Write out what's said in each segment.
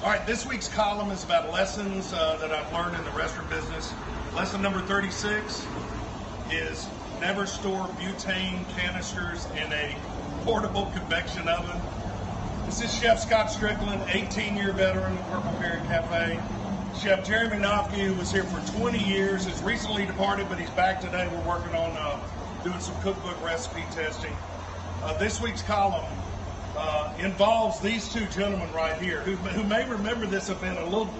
All right, this week's column is about lessons that I've learned in the restaurant business. Lesson number 36 is never store butane canisters in a portable convection oven. This is Chef Scott Strickland, 18-year veteran of Purple Parrot Cafe. Chef Jeremy Noffke, who was here for 20 years, has recently departed, but he's back today. We're working on doing some cookbook recipe testing. This week's column involves these two gentlemen right here, who may remember this event a little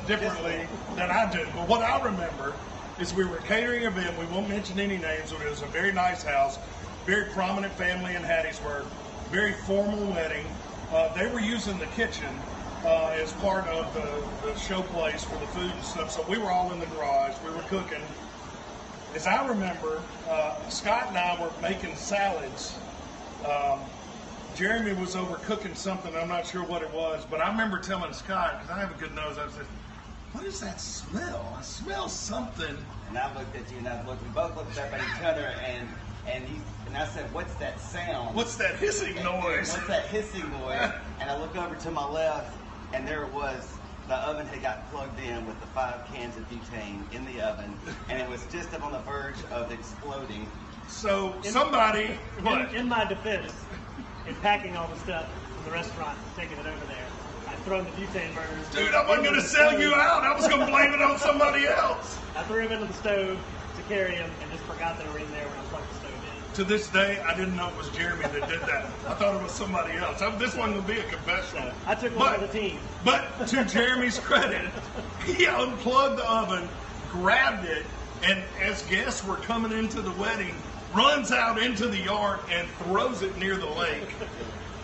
differently than I do. But what I remember is we were catering an event. We won't mention any names, but it was a very nice house, very prominent family in Hattiesburg, very formal wedding. They were using the kitchen as part of the show place for the food and stuff. So we were all in the garage. We were cooking. As I remember, Scott and I were making salads. Jeremy was over cooking something. I'm not sure what it was, but I remember telling Scott, because I have a good nose, I said, "What is that smell? I smell something." And I looked at you, and we both looked up at each other, and I said, "What's that sound? What's that hissing noise?" What's that hissing noise? And I looked over to my left, and there it was. The oven had got plugged in with the 5 cans of butane in the oven, and it was just up on the verge of exploding. So somebody, in my defense, in packing all the stuff from the restaurant, taking it over there, I'd thrown the butane burners. Dude, I wasn't going to sell you out. I was going to blame it on somebody else. I threw them into the stove to carry them and just forgot they were in there when I plugged the stove in. To this day, I didn't know it was Jeremy that did that. I thought it was somebody else. This wasn't going to be a confession. So I took one for the team. But to Jeremy's credit, he unplugged the oven, grabbed it, and as guests were coming into the wedding, runs out into the yard and throws it near the lake.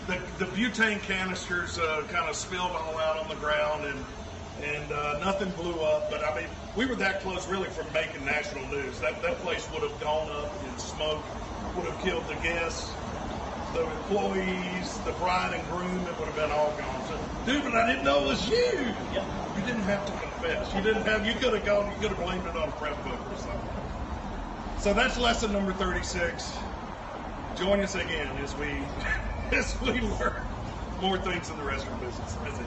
The butane canisters kind of spilled all out on the ground, and nothing blew up. But I mean, we were that close really from making national news. That place would have gone up in smoke, would have killed the guests, the employees, the bride and groom. It would have been all gone. So, dude, but I didn't know it was you. Yep. You didn't have to confess. You didn't have. You could have gone. You could have blamed it on a prep book or something. So that's lesson number 36. Join us again as we learn more things in the restaurant business. That's it.